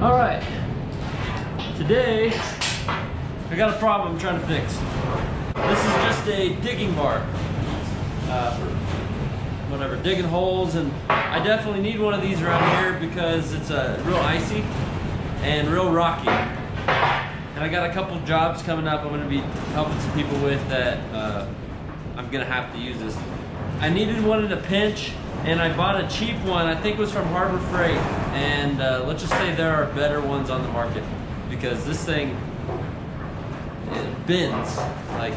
All right, today I got a problem I'm trying to fix. This is just a digging bar for whatever, digging holes, and I definitely need one of these around here because it's real icy and real rocky. And I got a couple jobs coming up I'm going to be helping some people with that I'm going to have to use this. I needed one in a pinch, and I bought a cheap one. I think it was from Harbor Freight, and let's just say there are better ones on the market because this thing, it bends. Like,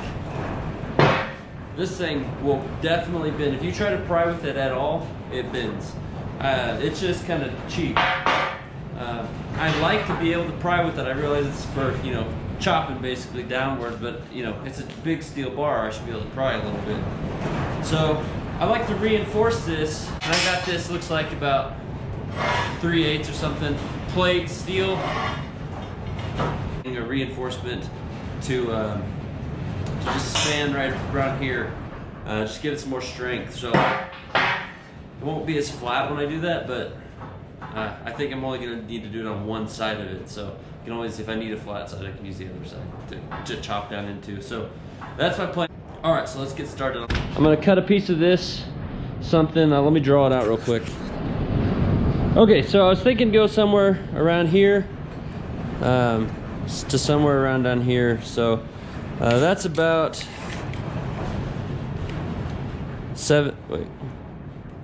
this thing will definitely bend. If you try to pry with it at all, it bends. It's just kind of cheap. I like to be able to pry with it. I realize it's for, you know, chopping basically downward, but you know, it's a big steel bar. I should be able to pry a little bit. So I like to reinforce this, and I got this, looks like about 3/8 or something, plate steel, a reinforcement to just stand right around here, just give it some more strength. So it won't be as flat when I do that, but I think I'm only going to need to do it on one side of it. So you can always, if I need a flat side, I can use the other side to chop down into. So that's my plan. All right, so let's get started. I'm gonna cut a piece of this, something, let me draw it out real quick. Okay, so I was thinking go somewhere around here, to somewhere around down here. So that's about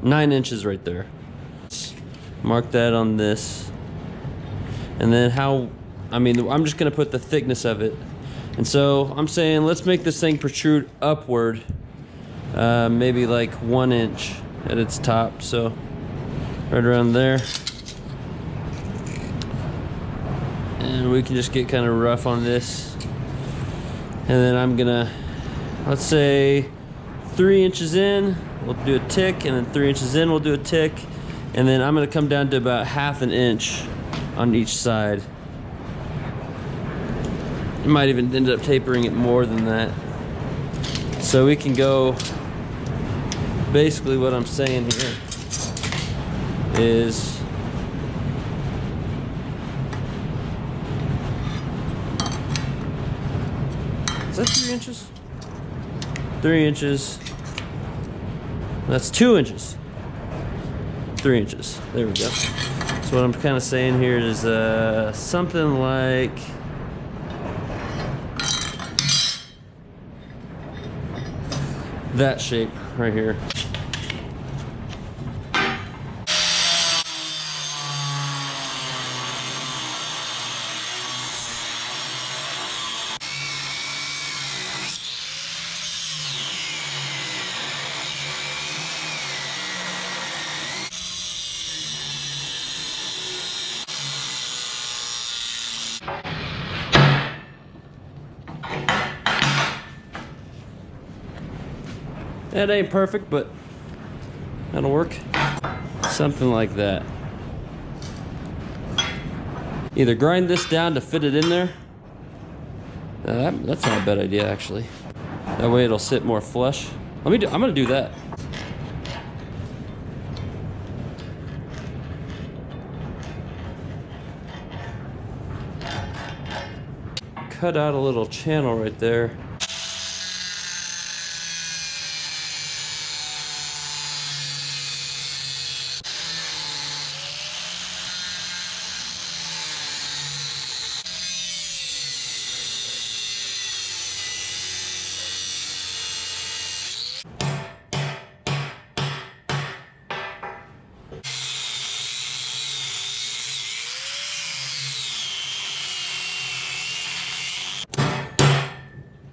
9 inches right there. Mark that on this. And then I'm just gonna put the thickness of it. And so I'm saying let's make this thing protrude upward, maybe like 1 inch at its top. So right around there. And we can just get kind of rough on this. And then I'm gonna, let's say 3 inches in, we'll do a tick, and then 3 inches in, we'll do a tick. And then I'm gonna come down to about 1/2 inch on each side. You might even end up tapering it more than that. So we can go, basically what I'm saying here is, that 3 inches? 3 inches. That's 2 inches. 3 inches. There we go. So what I'm kind of saying here is something like that shape right here. That ain't perfect, but that'll work. Something like that. Either grind this down to fit it in there. That's not a bad idea, actually. That way it'll sit more flush. I'm gonna do that. Cut out a little channel right there.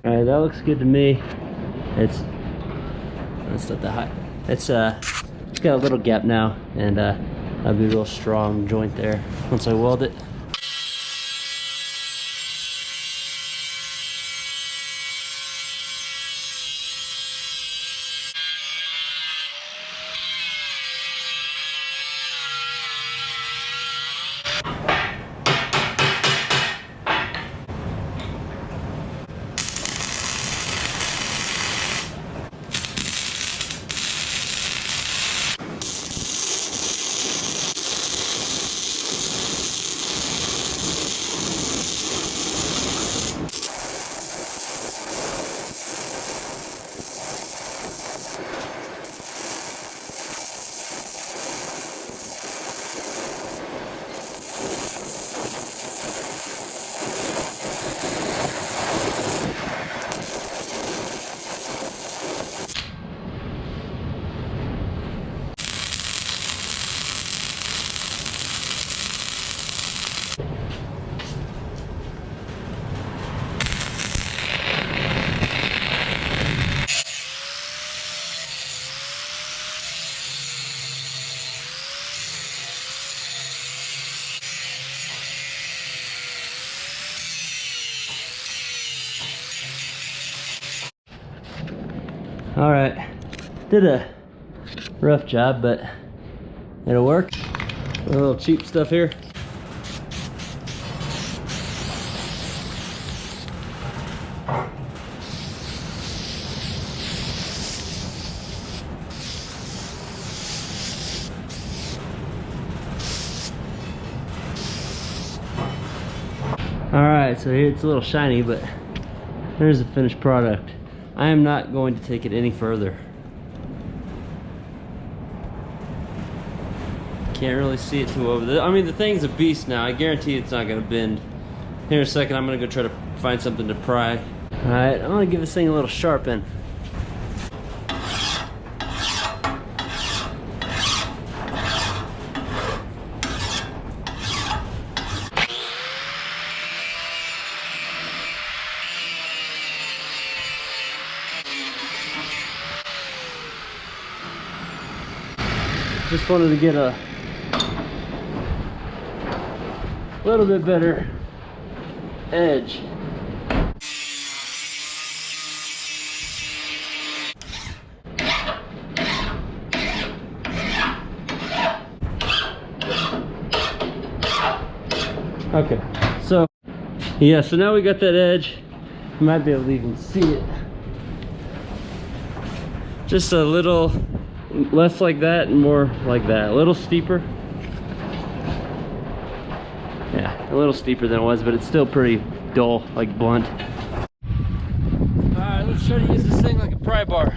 All right, that looks good to me. That's not that high. It's got a little gap now, and that'll be a real strong joint there once I weld it. All right, did a rough job, but it'll work. A little cheap stuff here. All right, so here it's a little shiny, but there's the finished product. I am not going to take it any further. Can't really see it too over there. I mean, the thing's a beast now. I guarantee it's not gonna bend. Here in a second, I'm gonna go try to find something to pry. All right, I'm gonna give this thing a little sharpen. Just wanted to get a little bit better edge. Okay, so yeah, so now we got that edge. You might be able to even see it. Just a little less like that and more like that. A little steeper. Yeah, a little steeper than it was, but it's still pretty dull, like blunt. Alright, let's try to use this thing like a pry bar.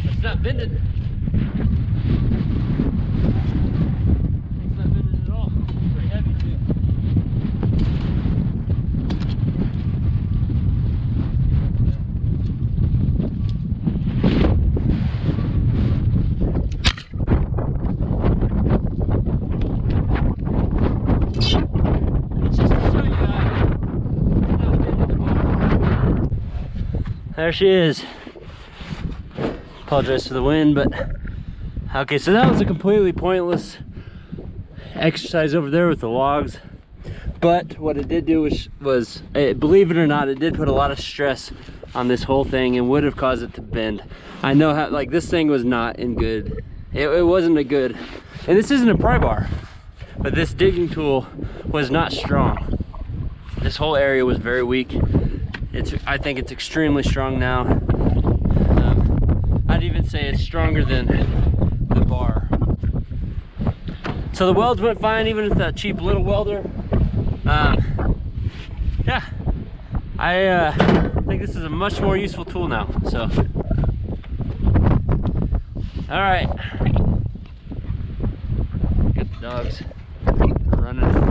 It's not bending. It's not bending at all. It's pretty heavy too. It's just to show you that it's not bending at all. There she is. Apologize for the wind, but okay, so that was a completely pointless exercise over there with the logs. But what it did do was believe it or not, it did put a lot of stress on this whole thing and would have caused it to bend. I know how, like, this thing was not in good, it wasn't a good, and this isn't a pry bar, but this digging tool was not strong. This whole area was very weak. I think it's extremely strong now. I'd even say it's stronger than the bar. So the welds went fine, even with that cheap little welder. Yeah, I think this is a much more useful tool now. So, all right, got the dogs running.